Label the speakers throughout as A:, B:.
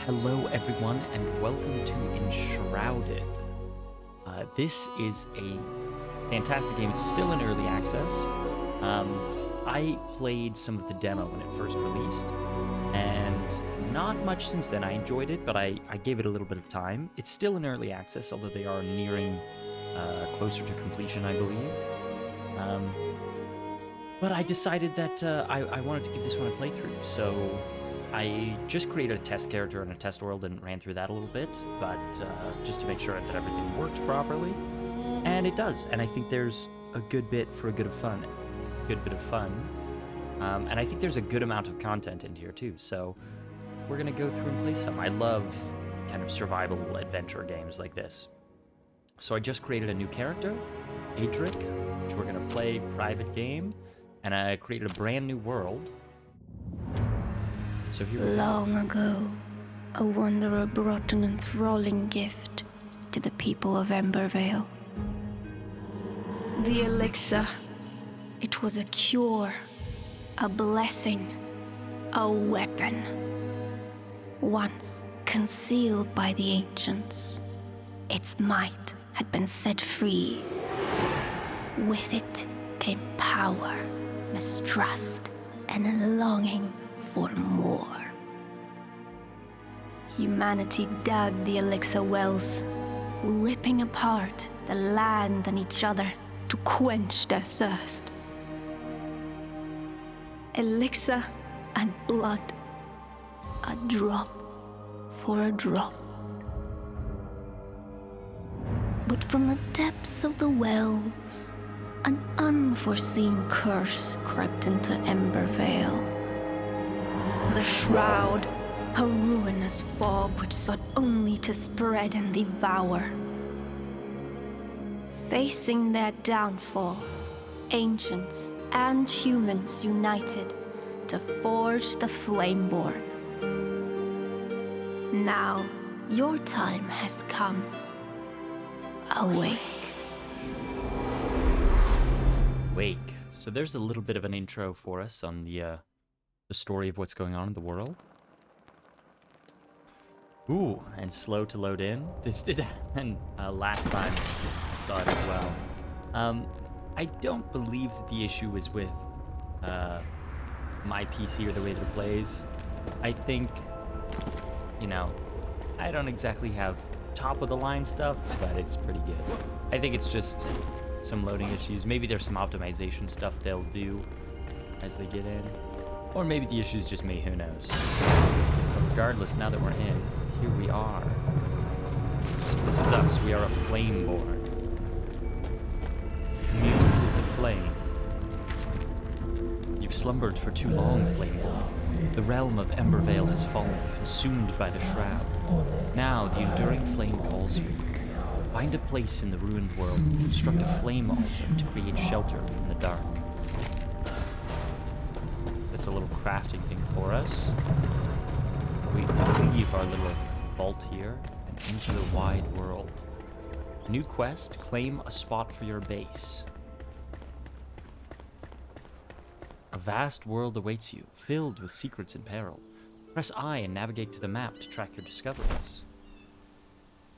A: Hello, everyone, and welcome to Enshrouded. This is a fantastic game. It's still in early access. I played some of the demo when it first released, and not much since then. I enjoyed it, but I gave it a little bit of time. It's still in early access, although they are nearing closer to completion, I believe. But I decided that I wanted to give this one a playthrough, so I just created a test character in a test world and ran through that a little bit, but just to make sure that everything worked properly. And it does, and I think there's a good bit for a good bit of fun. And I think there's a good amount of content in here too, so we're gonna go through and play some. I love kind of survival adventure games like this. So I just created a new character, Adric, which we're gonna play private game, and I created a brand new world. So here we go.
B: Long ago, a wanderer brought an enthralling gift to the people of Embervale. The elixir. It was a cure, a blessing, a weapon. Once concealed by the ancients, its might had been set free. With it came power, mistrust, and a longing for more. Humanity dug the elixir wells, ripping apart the land and each other to quench their thirst. Elixir and blood, a drop for a drop. But from the depths of the wells, an unforeseen curse crept into Embervale. The Shroud, a ruinous fog which sought only to spread and devour. Facing their downfall, ancients and humans united to forge the Flameborn. Now, your time has come. Awake.
A: Wake. So there's a little bit of an intro for us on the story of what's going on in the world. Ooh, and slow to load in. This did happen last time I saw it as well. I don't believe that the issue is with my PC or the way that it plays. I think, I don't exactly have top of the line stuff, but it's pretty good. I think it's just some loading issues. Maybe there's some optimization stuff they'll do as they get in. Or maybe the issue's just me, who knows. But regardless, now that we're in, here we are. This is us. We are a Flameborn. Commune with the flame. You've slumbered for too long, Flameborn. The realm of Embervale has fallen, consumed by the Shroud. Now the enduring flame calls for you. Find a place in the ruined world and construct a flame altar to create shelter from the dark. That's a little crafting thing for us. We leave our little vault here and enter the wide world. New quest, claim a spot for your base. A vast world awaits you, filled with secrets and peril. Press I and navigate to the map to track your discoveries.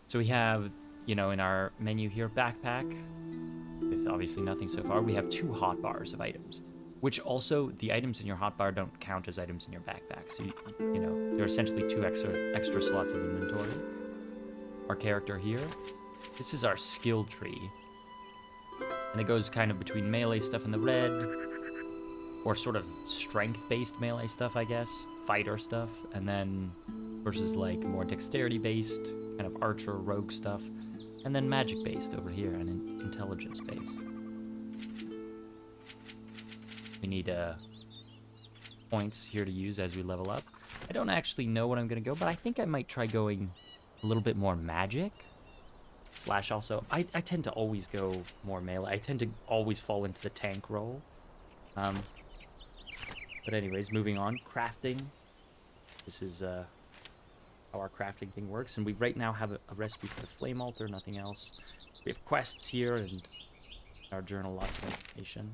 A: So we have, in our menu here, backpack, with obviously nothing so far. We have 2 hotbars of items, which also, the items in your hotbar don't count as items in your backpack. So, there are essentially 2 extra slots of inventory. Our character here, this is our skill tree. And it goes kind of between melee stuff in the red, or sort of strength-based melee stuff, I guess, fighter stuff, and then versus like more dexterity-based, kind of archer, rogue stuff, and then magic-based over here, and intelligence-based. We need points here to use as we level up. I don't actually know what I'm going to go, but I think I might try going a little bit more magic. Slash also, I tend to always go more melee. I tend to always fall into the tank role. But anyways, moving on. Crafting. This is how our crafting thing works. And we right now have a recipe for the flame altar, nothing else. We have quests here and our journal, lots of information.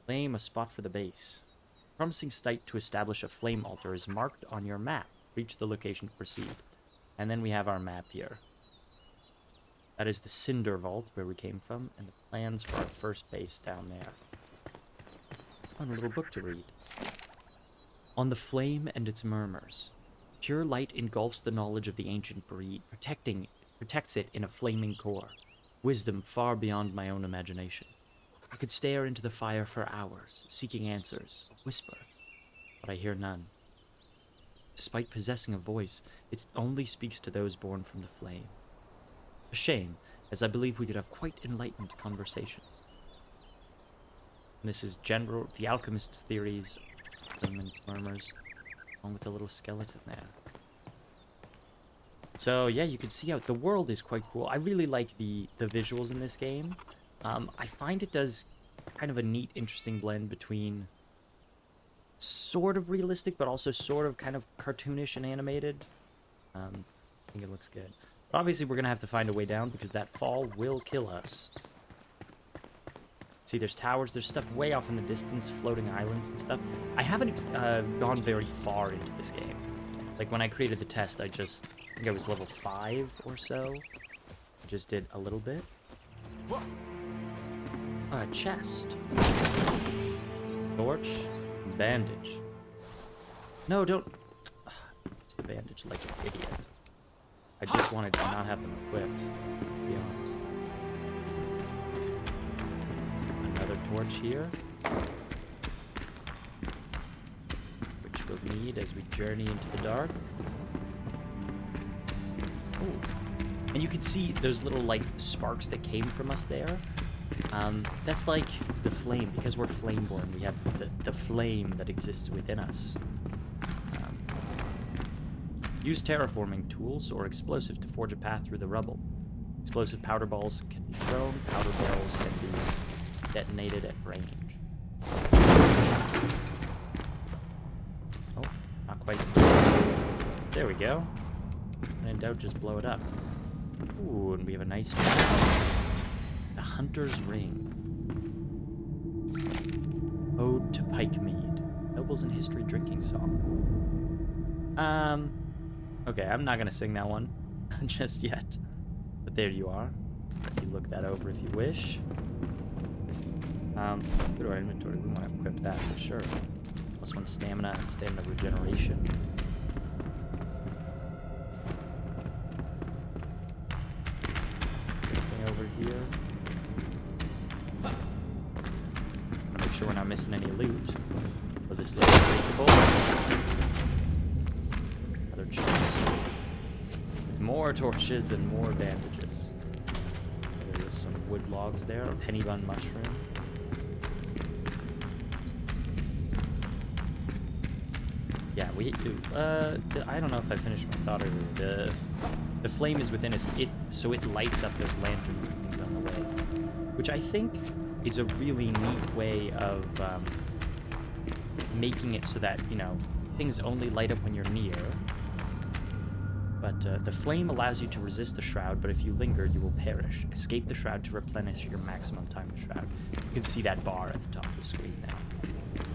A: Claim a spot for the base. Promising site to establish a flame altar is marked on your map. Reach the location to proceed. And then we have our map here. That is the Cinder Vault, where we came from, and the plans for our first base down there. Fun little book to read. On the flame and its murmurs. Pure light engulfs the knowledge of the ancient breed, protects it in a flaming core. Wisdom far beyond my own imagination. I could stare into the fire for hours, seeking answers, a whisper, but I hear none. Despite possessing a voice, it only speaks to those born from the flame. A shame, as I believe we could have quite enlightened conversations. And this is the alchemist's theories, flame and its murmurs, along with a little skeleton there. So yeah, you can see how the world is quite cool. I really like the visuals in this game. I find it does kind of a neat, interesting blend between sort of realistic, but also sort of kind of cartoonish and animated. I think it looks good. But obviously, we're going to have to find a way down because that fall will kill us. See, there's towers, there's stuff way off in the distance, floating islands and stuff. I haven't gone very far into this game. Like, when I created the test, I think I was level 5 or so. Just did a little bit. A chest. Torch. Bandage. No, don't... Use the bandage like an idiot. I just wanted to not have them equipped, to be honest. Another torch here. Which we'll need as we journey into the dark. Oh. And you can see those little, like, sparks that came from us there. That's like the flame. Because we're flameborn, we have the flame that exists within us. Use terraforming tools or explosive to forge a path through the rubble. Explosive powder balls can be thrown, powder barrels can be detonated at range. Oh, not quite. There we go. When in doubt, just blow it up. Ooh, and we have a nice chest. The Hunter's Ring. Ode to Pike Mead. Nobles in History drinking song. Okay, I'm not gonna sing that one just yet. But there you are. You look that over if you wish. Let's go to our inventory. We want to equip that for sure. +1 stamina and stamina regeneration. Anything over here? Make sure we're not missing any loot for this little vehicle. Another chest. With more torches and more bandages. There's some wood logs there. A penny bun mushroom. Yeah, I don't know if I finished my thought earlier. The flame is within us, so it lights up those lanterns and things on the way. Which I think is a really neat way of making it so that, you know, things only light up when you're near. But the flame allows you to resist the shroud, but if you linger, you will perish. Escape the shroud to replenish your maximum time to shroud. You can see that bar at the top of the screen now.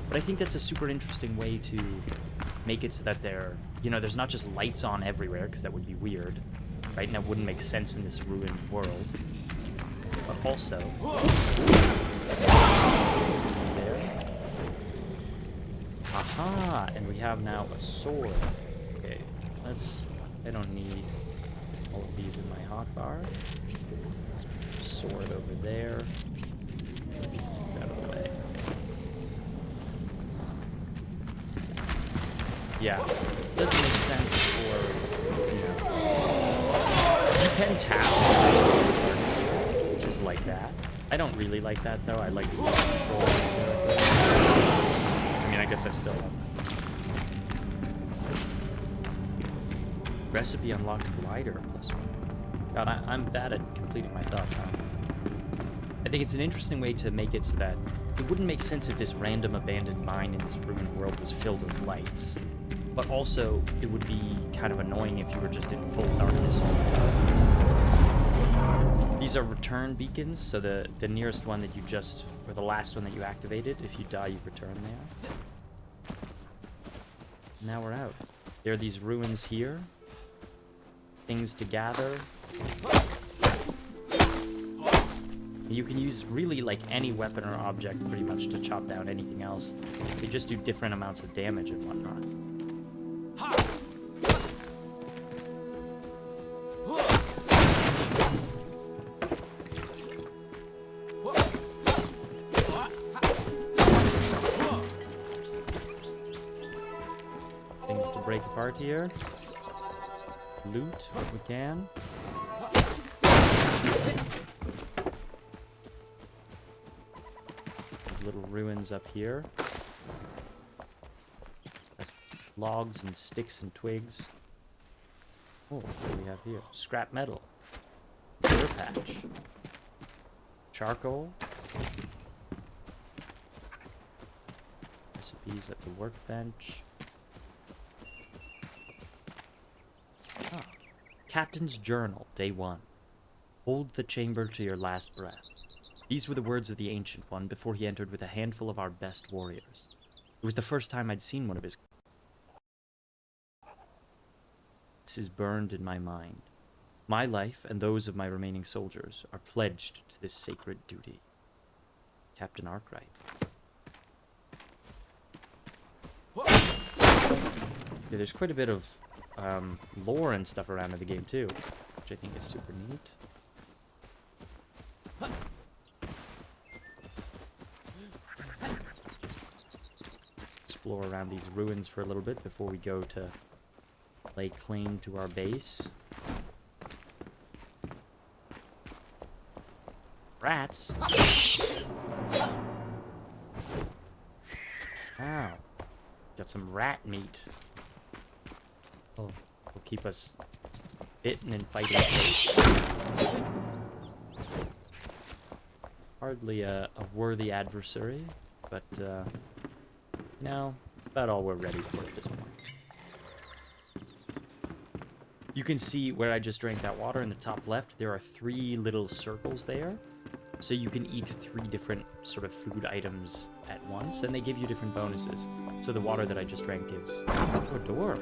A: But I think that's a super interesting way to make it so that there's not just lights on everywhere, because that would be weird, right? And that wouldn't make sense in this ruined world. But also, there. Aha! And we have now a sword. Okay, I don't need all of these in my hotbar. Let's put the sword over there. Get these things out of the way. Yeah, it doesn't make sense for, you can tap, which is like that. I don't really like that, though. I like to use control. I mean, I guess I still have that. Recipe unlocked glider +1. God, I'm bad at completing my thoughts, huh? I think it's an interesting way to make it so that it wouldn't make sense if this random abandoned mine in this ruined world was filled with lights. But also, it would be kind of annoying if you were just in full darkness all the time. These are return beacons, so the nearest one that or the last one that you activated, if you die, you return there. Now we're out. There are these ruins here. Things to gather. You can use really like any weapon or object pretty much to chop down anything else. They just do different amounts of damage and whatnot. Things to break apart here. Loot what we can. These little ruins up here. Logs and sticks and twigs. Oh, what do we have here? Scrap metal. Fur patch. Charcoal. Recipes at the workbench. Ah. Captain's Journal, Day 1. Hold the chamber to your last breath. These were the words of the Ancient One before he entered with a handful of our best warriors. It was the first time I'd seen one of his. This is burned in my mind. My life and those of my remaining soldiers are pledged to this sacred duty. Captain Arkwright. Yeah, there's quite a bit of lore and stuff around in the game too, which I think is super neat. Explore around these ruins for a little bit before we go to lay claim to our base. Rats! Wow. Got some rat meat. Oh, will keep us bitten and fighting. Hardly a worthy adversary, but, you know, it's about all we're ready for at this point. You can see where I just drank that water in the top left. There are 3 little circles there. So you can eat 3 different sort of food items at once, and they give you different bonuses. So the water that I just drank gives... Oh, a door.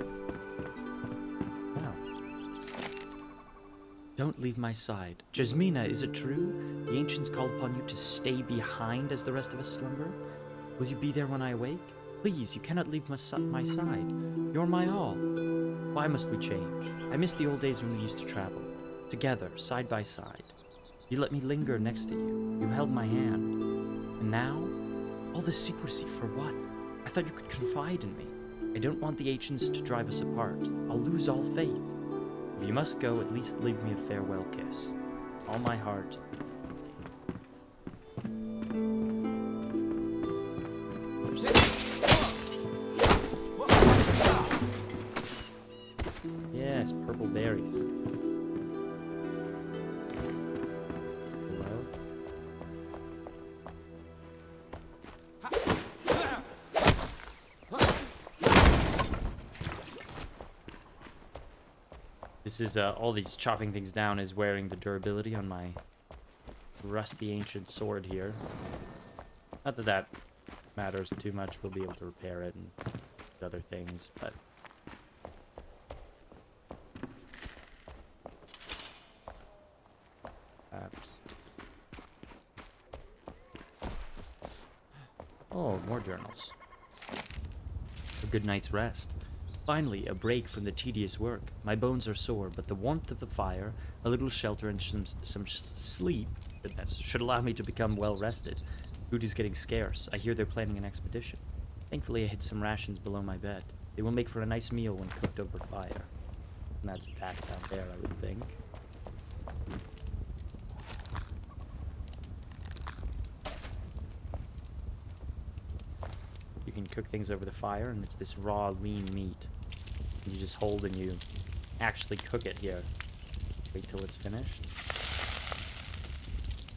A: Wow. Don't leave my side. Jasmina, is it true? The ancients call upon you to stay behind as the rest of us slumber? Will you be there when I awake? Please, you cannot leave my side. You're my all. Why must we change? I miss the old days when we used to travel. Together, side by side. You let me linger next to you. You held my hand. And now? All this secrecy for what? I thought you could confide in me. I don't want the ancients to drive us apart. I'll lose all faith. If you must go, at least leave me a farewell kiss. All my heart. Yes, purple berries. This is, all these chopping things down is wearing the durability on my rusty ancient sword here. Not that that matters too much, we'll be able to repair it and other things, but... Perhaps. Oh, more journals. A good night's rest. Finally, a break from the tedious work. My bones are sore, but the warmth of the fire, a little shelter, and some sleep should allow me to become well rested. Food is getting scarce. I hear they're planning an expedition. Thankfully, I hid some rations below my bed. They will make for a nice meal when cooked over fire. And that's that down there, I would think. You can cook things over the fire, and it's this raw, lean meat. You just hold and you actually cook it here. Wait till it's finished.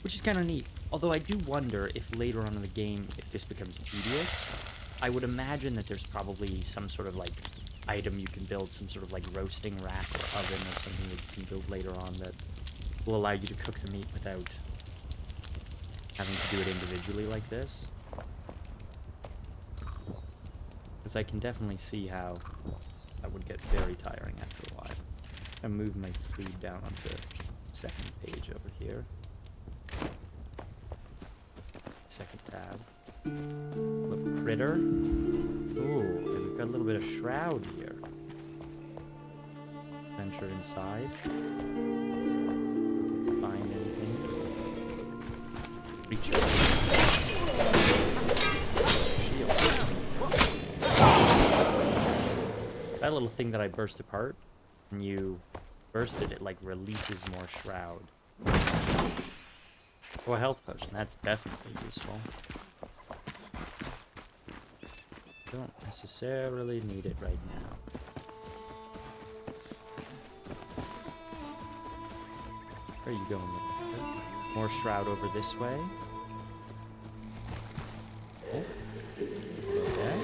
A: Which is kind of neat. Although I do wonder if later on in the game, if this becomes tedious. I would imagine that there's probably some sort of like item you can build, some sort of like roasting rack or oven or something that you can build later on that will allow you to cook the meat without having to do it individually like this. Because I can definitely see how That would get very tiring after a while. I'm gonna move my food down onto the second page over here. Second tab. Look, critter. Ooh, and we've got a little bit of shroud here. Venture inside. Find anything. Reach out. Shield. That little thing that I burst apart, when you burst it, it like releases more shroud. Oh, a health potion. That's definitely useful. Don't necessarily need it right now. Where are you going with that? More shroud over this way. Oh. Okay.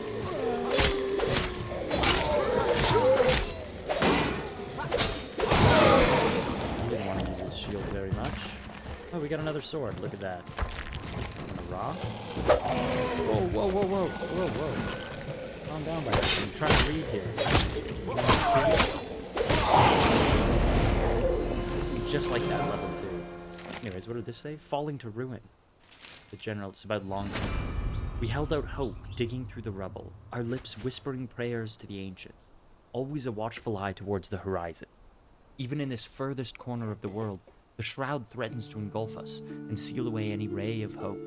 A: Didn't want to use his shield very much. Oh, we got another sword. Look at that. And a rock. Whoa, whoa, whoa, whoa, whoa, whoa. Calm down, buddy. I'm trying to read here. Just like that level 2. Anyways, what did this say? Falling to ruin. The general, it's about long term. We held out hope, digging through the rubble, our lips whispering prayers to the ancients, always a watchful eye towards the horizon. Even in this furthest corner of the world, the shroud threatens to engulf us and seal away any ray of hope.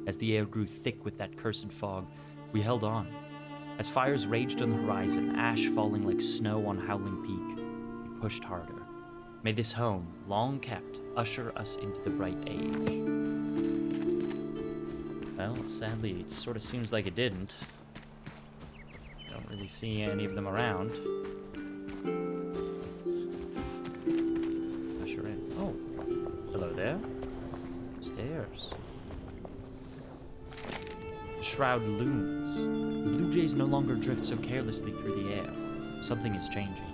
A: As the air grew thick with that cursed fog, we held on. As fires raged on the horizon, ash falling like snow on Howling Peak, we pushed harder. May this home, long kept, usher us into the bright age. Well, sadly, it sort of seems like it didn't. Don't really see any of them around. Usher in. Oh, hello there. Stairs. The shroud looms. The blue jays no longer drift so carelessly through the air. Something is changing.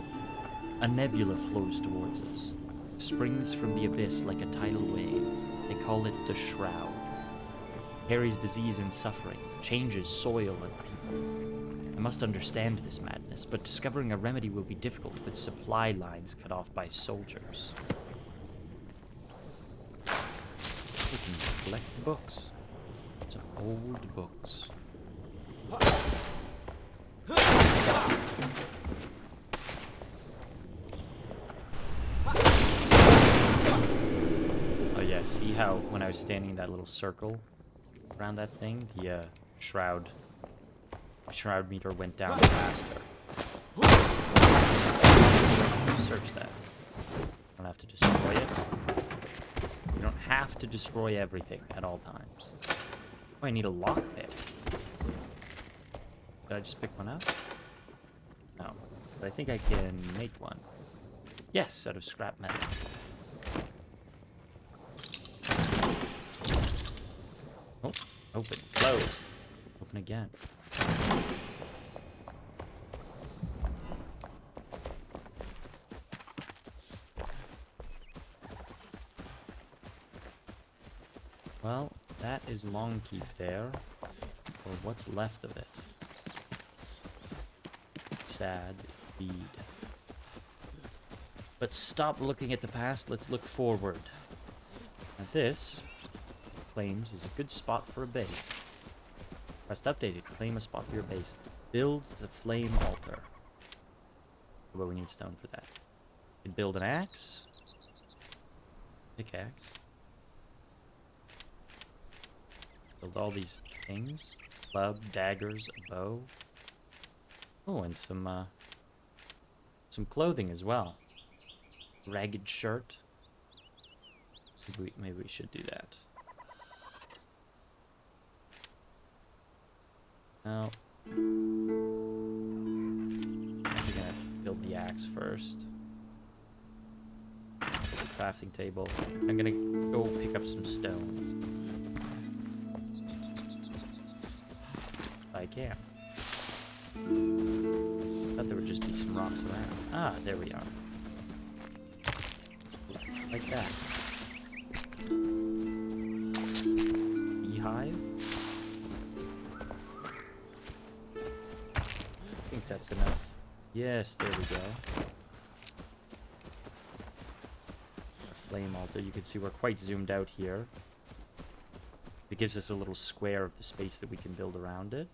A: A nebula flows towards us. Springs from the abyss like a tidal wave. They call it the Shroud. Carries disease and suffering, changes soil and people. I must understand this madness, but discovering a remedy will be difficult with supply lines cut off by soldiers. We can collect books. Some old books. Oh yeah, see how when I was standing in that little circle around that thing, the shroud meter went down faster. Search that. You don't have to destroy it. You don't have to destroy everything at all times. Oh, I need a lockpick. Did I just pick one up? No. But I think I can make one. Yes, out of scrap metal. Oh, open, closed. Open again. Well, that is long keep there. Or what's left of it. Sad indeed. But stop looking at the past, let's look forward. Now this claims is a good spot for a base. Quest updated, claim a spot for your base. Build the flame altar. But we need stone for that. You can build an axe. Pickaxe. Build all these things. Club, daggers, a bow. Oh, and some clothing as well. Ragged shirt. Maybe we should do that. No. I'm gonna build the axe first. Crafting table. I'm gonna go pick up some stones. If I can. Thought there would just be some rocks around. Ah, there we are. Like that. Beehive? I think that's enough Yes, there we go. A flame altar. You can see we're quite zoomed out here. It gives us a little square of the space that we can build around it.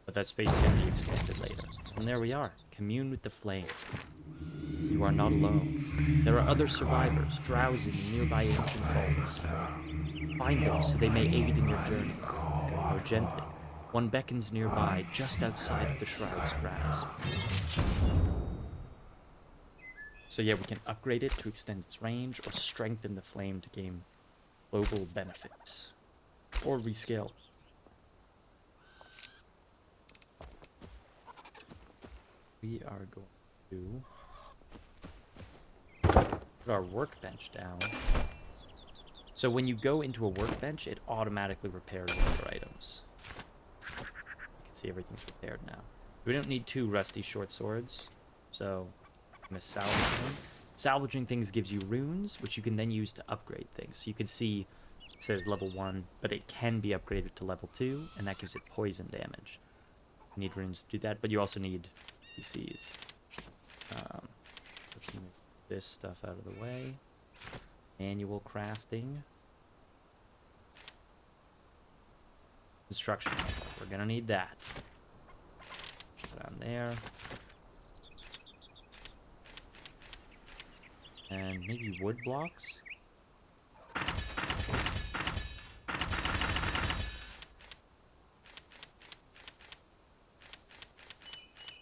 A: But that space can be expanded later. And there we are. Commune with the flame. You are not alone. There are other survivors, drowsing in nearby ancient vaults. Find them so they may aid in your journey. Go gently. One beckons nearby, just outside of the shroud's grasp. So yeah, we can upgrade it to extend its range, or strengthen the flame to gain global benefits. Or rescale. We are going to put our workbench down. So when you go into a workbench, it automatically repairs all your items. You can see everything's repaired now. We don't need 2 rusty short swords, so I'm going to salvage them. Salvaging things gives you runes, which you can then use to upgrade things. So you can see it says level 1, but it can be upgraded to level 2, and that gives it poison damage. You need runes to do that, but you also need PCs. Let's move this stuff out of the way. Manual crafting. Construction. We're gonna need that. Down there. And maybe wood blocks?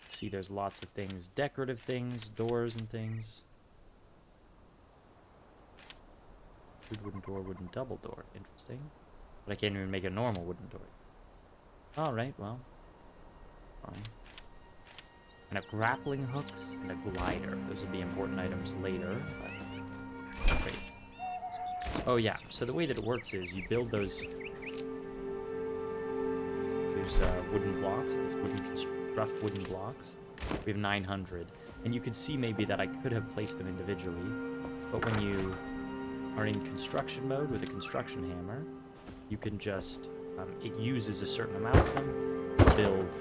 A: See, there's lots of things. Decorative things, doors and things. Wooden door, wooden double door. Interesting. But I can't even make a normal wooden door. Alright, well. Fine. And a grappling hook and a glider. Those will be important items later, but great. Oh yeah, so the way that it works is you build those wooden blocks, these rough wooden blocks. We have 900. And you could see maybe that I could have placed them individually, but when you are in construction mode with a construction hammer, you can just, it uses a certain amount of them to build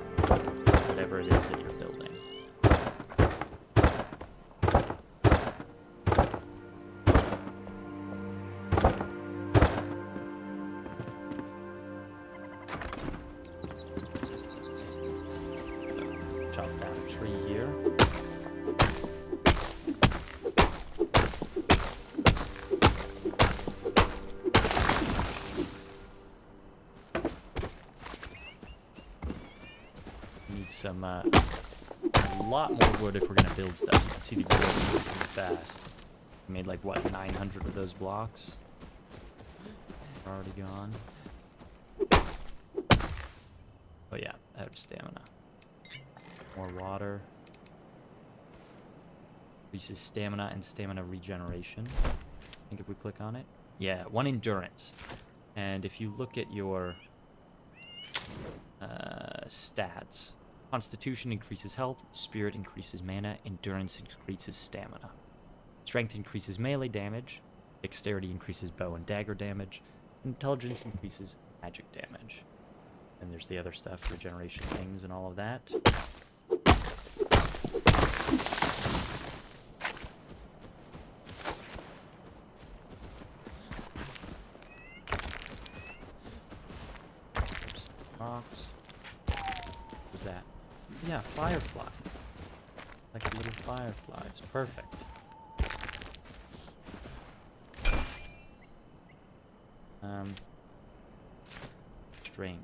A: whatever it is that you're building. So, chop down a tree here. Some a lot more wood if we're gonna build stuff. You can see the wood moving fast. We made like what, 900 of those blocks? They're already gone. Oh yeah, out of stamina. More water. Increases stamina and stamina regeneration. I think if we click on it. Yeah, 1 endurance. And if you look at your stats, Constitution increases health, Spirit increases mana, Endurance increases stamina. Strength increases melee damage, Dexterity increases bow and dagger damage, Intelligence increases magic damage. And there's the other stuff, regeneration things and all of that. Oops, rocks. What's that? Yeah, firefly. Like little fireflies. Perfect. String.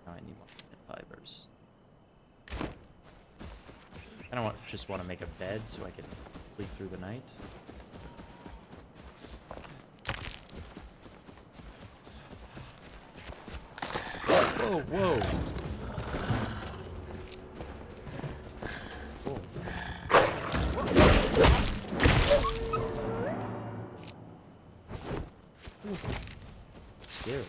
A: Now I need more fibers. I don't just want to make a bed so I can sleep through the night. Whoa, whoa. Whoa. Scary.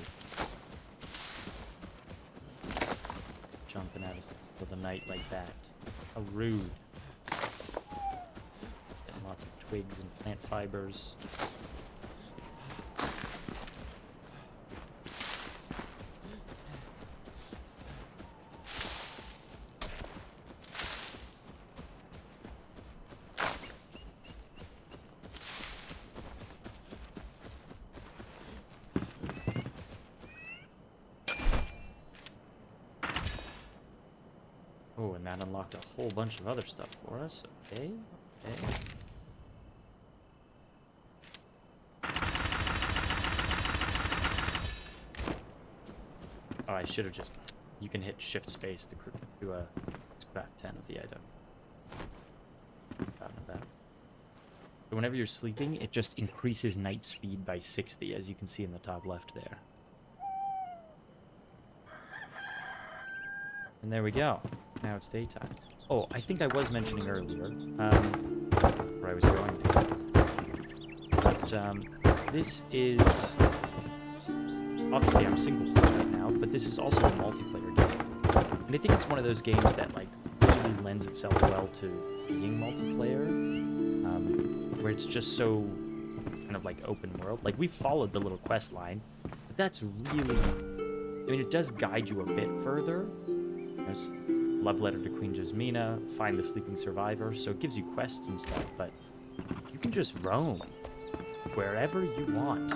A: Jumping at us for the night like that. How rude. Getting lots of twigs and plant fibers. Oh, and that unlocked a whole bunch of other stuff for us. Okay, okay. Oh, I should have just... You can hit shift space to craft 10 of the item. Forgotten about. So whenever you're sleeping, it just increases night speed by 60, as you can see in the top left there. And there we go. Now it's daytime. Oh, I think I was mentioning earlier, or I was going to. But this is... Obviously, I'm single player right now, but this is also a multiplayer game. And I think it's one of those games that, like, really lends itself well to being multiplayer. Where it's just so kind of like open world. Like, we've followed the little quest line, but that's really... I mean, it does guide you a bit further. There's Love Letter to Queen Jasmina, Find the Sleeping Survivor, so it gives you quests and stuff, but you can just roam wherever you want.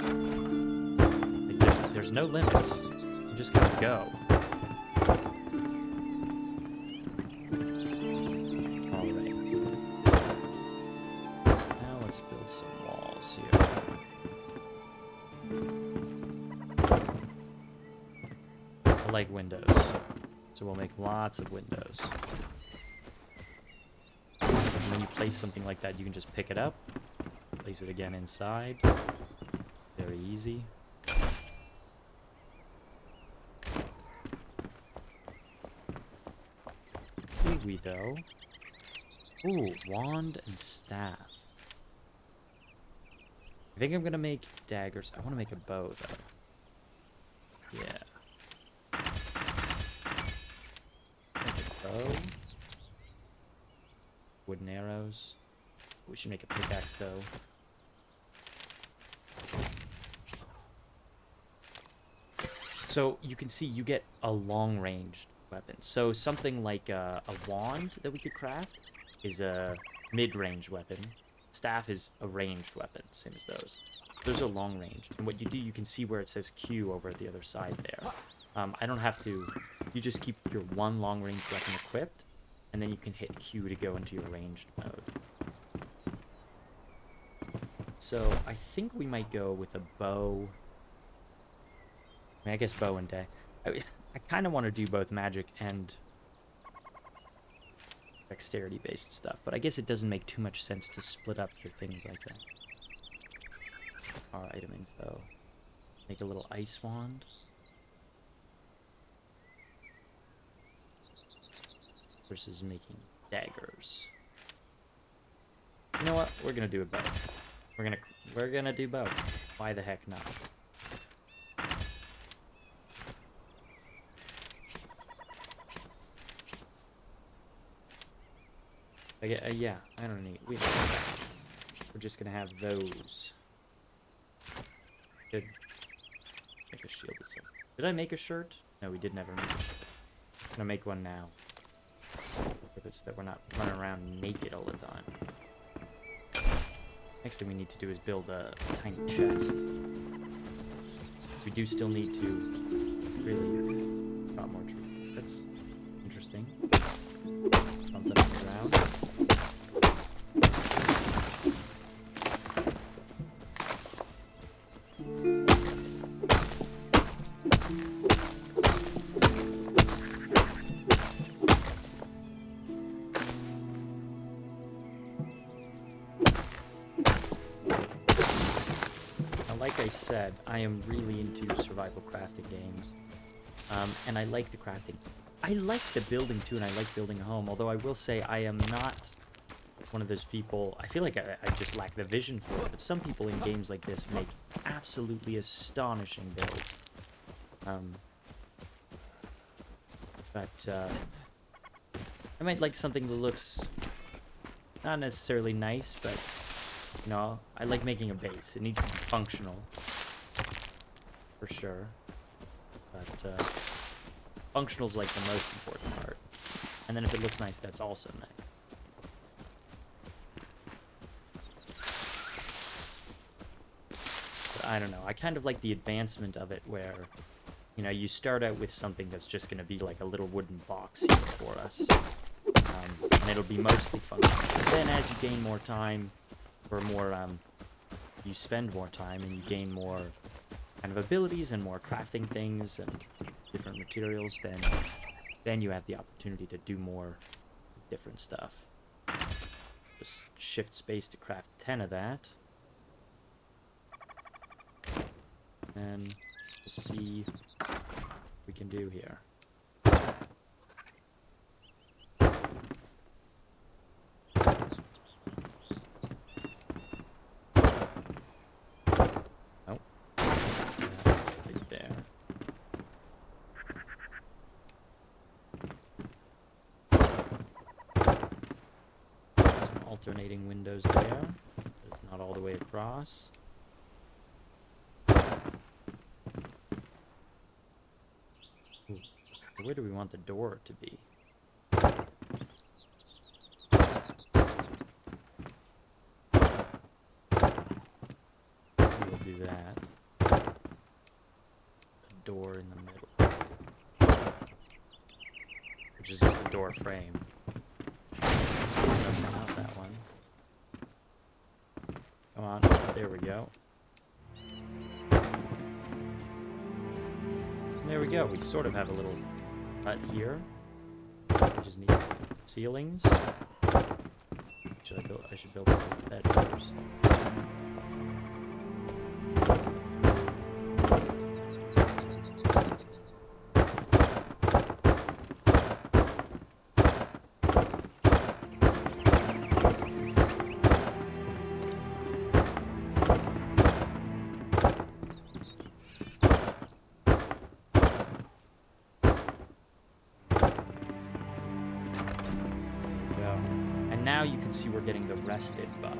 A: Like, there's no limits. You just gotta go. Alright. Now let's build some walls here. I like windows. So we'll make lots of windows. And when you place something like that, you can just pick it up, place it again inside. Very easy. Ooh, though. Ooh, wand and staff. I think I'm gonna make daggers. I want to make a bow, though. Yeah. Bow. Wooden arrows. We should make a pickaxe, though. So you can see you get a long-ranged weapon. So something like a wand that we could craft is a mid-range weapon. Staff is a ranged weapon, same as those. Those are long-range. And what you do, you can see where it says Q over at the other side there. I don't have to... You just keep your one long-range weapon equipped, and then you can hit Q to go into your ranged mode. So I think we might go with a bow. I mean, I guess bow and day. I kind of want to do both magic and dexterity-based stuff, but I guess it doesn't make too much sense to split up your things like that. Our item info. Make a little ice wand. Versus making daggers. You know what? We're gonna do a bow. We're gonna do both. Why the heck not? Yeah, I don't need. We don't need that. We're just gonna have those. Good. Make a shield or something. Did I make a shirt? No, we did never make a shirt. I'm gonna make one now. So that we're not running around naked all the time. Next thing we need to do is build a tiny chest. We do still need to really got more trees. That's interesting. Something on the ground. Like I said, I am really into survival crafting games, and I like the crafting. I like the building too, and I like building a home, although I will say I am not one of those people. I feel like I just lack the vision for it, but some people in games like this make absolutely astonishing builds. But I might like something that looks not necessarily nice, but you know, I like making a base. It needs to be functional, for sure. But functional's like the most important part. And then if it looks nice, that's also nice. But I don't know. I kind of like the advancement of it, where you know, you start out with something that's just going to be like a little wooden box here for us. And it'll be mostly functional. But then as you gain more time, or more, you spend more time and you gain more kind of abilities and more crafting things and different materials, then you have the opportunity to do more different stuff. Just shift space to craft 10 of that. And we'll see what we can do here. Oh. Right there. Some alternating windows there. It's not all the way across. Ooh. Where do we want the door to be? We'll do that. A door in the middle. Which is just a door frame. Not that one. Come on, there we go. There we go. We sort of have a little hut here. We just need ceilings. I should build a bed first. Now you can see we're getting the rested buff.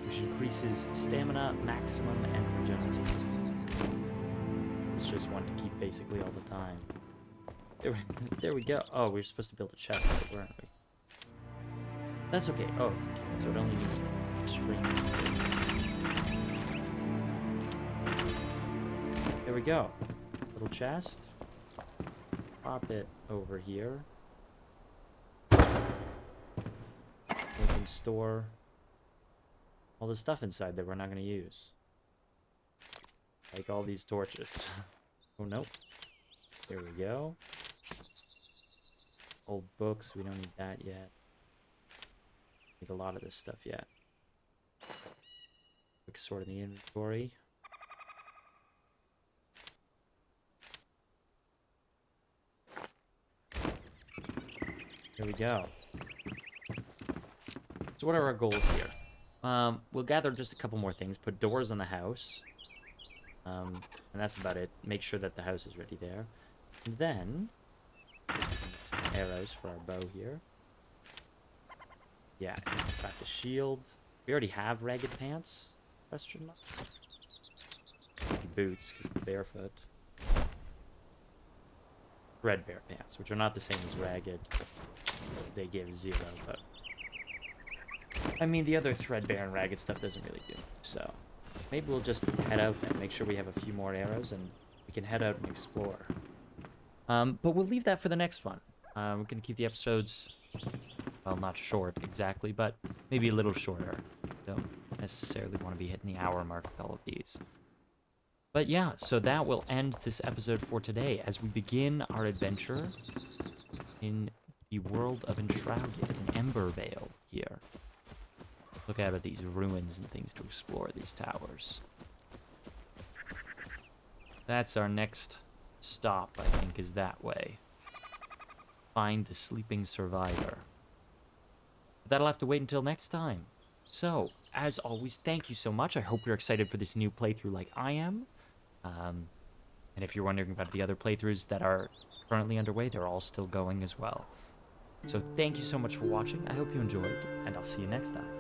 A: Which increases stamina, maximum, and regeneration. It's just one to keep basically all the time. There we go. Oh, we were supposed to build a chest there, weren't we? That's okay. Oh, so it only needs extreme. There we go. Little chest. Pop it over here. We can store all the stuff inside that we're not going to use. Like all these torches. Oh, nope. There we go. Old books, we don't need that yet. Need a lot of this stuff yet. Quick sort in the inventory. There we go. So what are our goals here? We'll gather just a couple more things. Put doors on the house. And that's about it. Make sure that the house is ready there. And then, some arrows for our bow here. Yeah, craft a shield. We already have ragged pants. Question mark. Boots, because we're barefoot. Threadbare pants, which are not the same as ragged. They give 0, but I mean the other threadbare and ragged stuff doesn't really do. So maybe we'll just head out and make sure we have a few more arrows and we can head out and explore. But we'll leave that for the next one. We're gonna keep the episodes, well, not short exactly, but maybe a little shorter. Don't necessarily want to be hitting the hour mark with all of these. But yeah, so that will end this episode for today as we begin our adventure in the world of Enshrouded in Embervale here. Look out at these ruins and things to explore, these towers. That's our next stop, I think, is that way. Find the sleeping survivor. But that'll have to wait until next time. So, as always, thank you so much. I hope you're excited for this new playthrough like I am. And if you're wondering about the other playthroughs that are currently underway, they're all still going as well. So thank you so much for watching. I hope you enjoyed, and I'll see you next time.